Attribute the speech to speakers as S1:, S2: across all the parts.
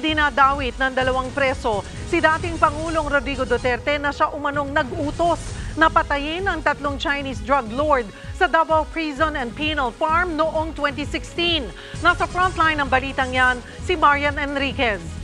S1: Dinadawit ng dalawang preso si dating Pangulong Rodrigo Duterte na siya umanong nag-utos na patayin ang tatlong Chinese drug lord sa Davao Prison and Penal Farm noong 2016. Nasa frontline ng balitang yan si Marian Enriquez.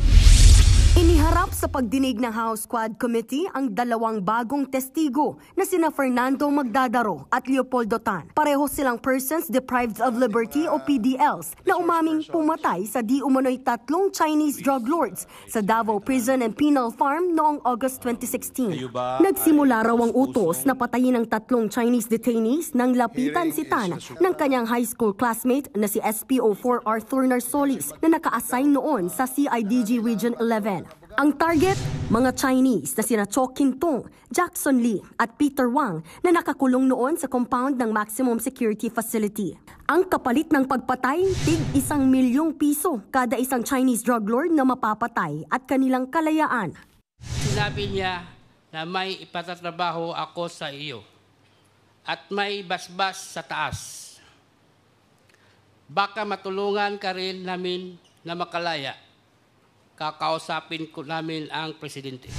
S2: Iniharap sa pagdinig ng House Quad Committee ang dalawang bagong testigo na sina Fernando Magdadaro at Leopoldo Tan. Pareho silang persons deprived of liberty o PDLs na umaming pumatay sa di umano'y tatlong Chinese drug lords sa Davao Prison and Penal Farm noong August 2016. Nagsimula raw ang utos na patayin ang tatlong Chinese detainees nang lapitan si Tan ng kanyang high school classmate na si SPO4 Arthur Narsolis na naka-assign noon sa CIDG Region 11. Ang target, mga Chinese na sina Cho Kin-tong, Jackson Lee at Peter Wang na nakakulong noon sa compound ng Maximum Security Facility. Ang kapalit ng pagpatay, tig 1 milyong piso kada isang Chinese drug lord na mapapatay at kanilang kalayaan.
S3: Sinabi niya na may ipatatrabaho ako sa iyo at may basbas sa taas. Baka matulungan ka rin namin na makalaya. Kakausapin ko namin ang presidente.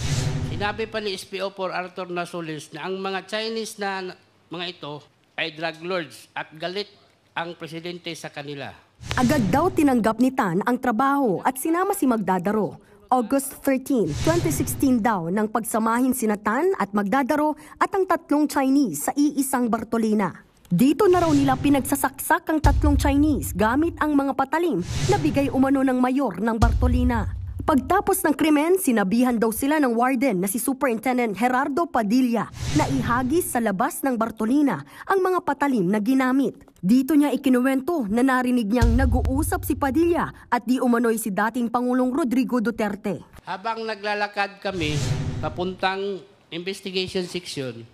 S3: Sinabi pa ni SPO4 Arthur Narsolis na ang mga Chinese na mga ito ay drug lords at galit ang presidente sa kanila.
S2: Agad daw tinanggap ni Tan ang trabaho at sinama si Magdadaro. August 13, 2016 daw nang pagsamahin sina Tan at Magdadaro at ang tatlong Chinese sa iisang Bartolina. Dito na raw nila pinagsasaksak ang tatlong Chinese gamit ang mga patalim na bigay umano ng mayor ng Bartolina. Pagtapos ng krimen, sinabihan daw sila ng warden na si Superintendent Gerardo Padilla na ihagis sa labas ng Bartolina ang mga patalim na ginamit. Dito niya ikinuwento na narinig niyang nag-uusap si Padilla at di umano'y si dating Pangulong Rodrigo Duterte.
S3: Habang naglalakad kami papuntang investigation section,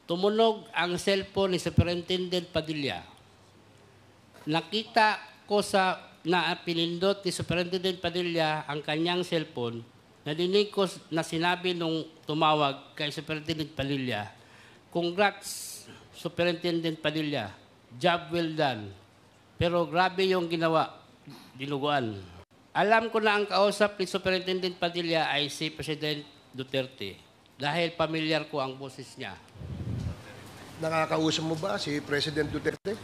S3: tumunog ang cellphone ni Superintendent Padilla. Nakita ko na pinindot ni Superintendent Padilla ang kanyang cellphone. Nadinig ko na sinabi nung tumawag kay Superintendent Padilla, "Congrats, Superintendent Padilla. Job well done. Pero grabe yung ginawa, dinuguan." Alam ko na ang kausap ni Superintendent Padilla ay si President Duterte dahil pamilyar ko ang boses niya.
S4: Nakakausap mo ba si President Duterte?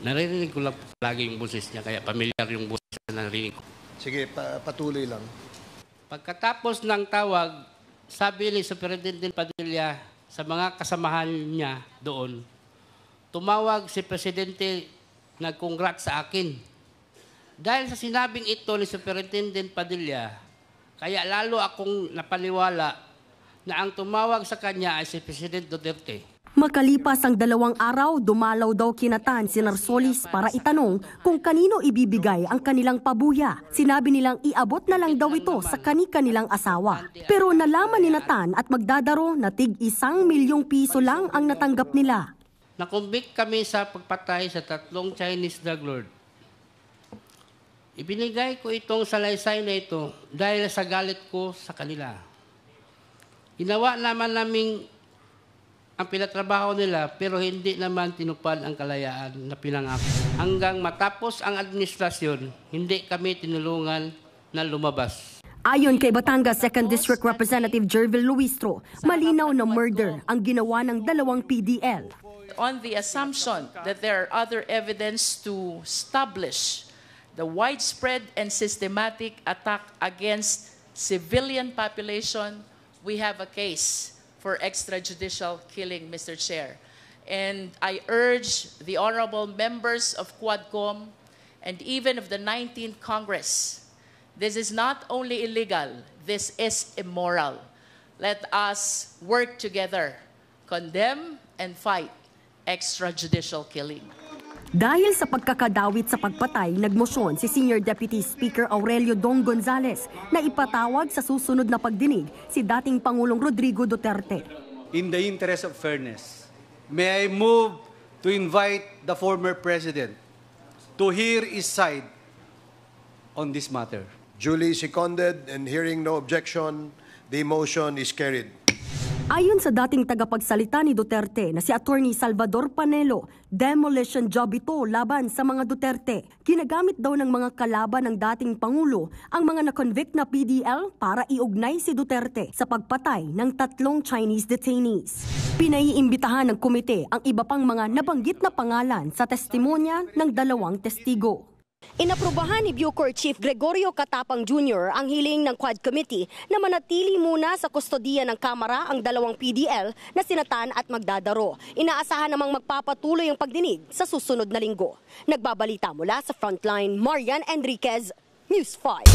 S3: Naririnig ko lang lagi yung boses niya, kaya pamilyar yung boses na narinig ko.
S4: Sige, patuloy lang.
S3: Pagkatapos ng tawag, sabi ni Superintendent Padilla sa mga kasamahan niya doon, tumawag si Presidente nag-congrats sa akin. Dahil sa sinabing ito ni Superintendent Padilla, kaya lalo akong napaniwala na ang tumawag sa kanya ay si President Duterte.
S2: Makalipas ang 2 araw, dumalaw daw kina Tan si Narsolis para itanong kung kanino ibibigay ang kanilang pabuya. Sinabi nilang iabot na lang daw ito sa kani-kanilang asawa. Pero nalaman ni Tan at Magdadaro na tig 1 milyong piso lang ang natanggap nila.
S3: Nakumbik kami sa pagpatay sa tatlong Chinese drug lord. Ibinigay ko itong salaysay na ito dahil sa galit ko sa kanila. Ginawa naman naming ang pinatrabaho nila pero hindi naman tinupad ang kalayaan na pinangako. Hanggang matapos ang administrasyon, hindi kami tinulungan na lumabas.
S2: Ayon kay Batangas 2nd District Representative Jervil Luistro, malinaw na murder ang ginawa ng dalawang PDL.
S5: On the assumption that there are other evidence to establish the widespread and systematic attack against civilian population, we have a case for extrajudicial killing, Mr. Chair. And I urge the honorable members of Quadcom and even of the 19th Congress, this is not only illegal, this is immoral. Let us work together, condemn and fight extrajudicial killing.
S2: Dahil sa pagkakadawit sa pagpatay, nagmosyon si Senior Deputy Speaker Aurelio Dong Gonzales na ipatawag sa susunod na pagdinig si dating Pangulong Rodrigo Duterte.
S6: In the interest of fairness, may I move to invite the former President to hear his side on this matter.
S4: Duly seconded and hearing no objection, the motion is carried.
S2: Ayon sa dating tagapagsalita ni Duterte na si Attorney Salvador Panelo, demolition job ito laban sa mga Duterte. Ginagamit daw ng mga kalaban ng dating Pangulo ang mga na-convict na PDL para iugnay si Duterte sa pagpatay ng 3 Chinese detainees. Pinaiimbitahan ng komite ang iba pang mga nabanggit na pangalan sa testimonya ng 2 testigo. Inaprubahan ni Bucor Chief Gregorio Catapang Jr. ang hiling ng Quad Committee na manatili muna sa kustodiya ng Kamara ang 2 PDL na sinatan at magdadaro. Inaasahan namang magpapatuloy ang pagdinig sa susunod na linggo. Nagbabalita mula sa Frontline, Marian Enriquez, News 5.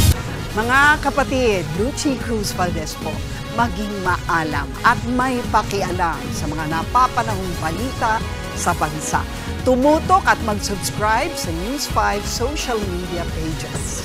S7: Mga kapatid, Lucy Cruz Valdez po, maging maalam at may pakialam sa mga napapanahong balita sa bansa. Tumutok at mag-subscribe sa News 5 social media pages.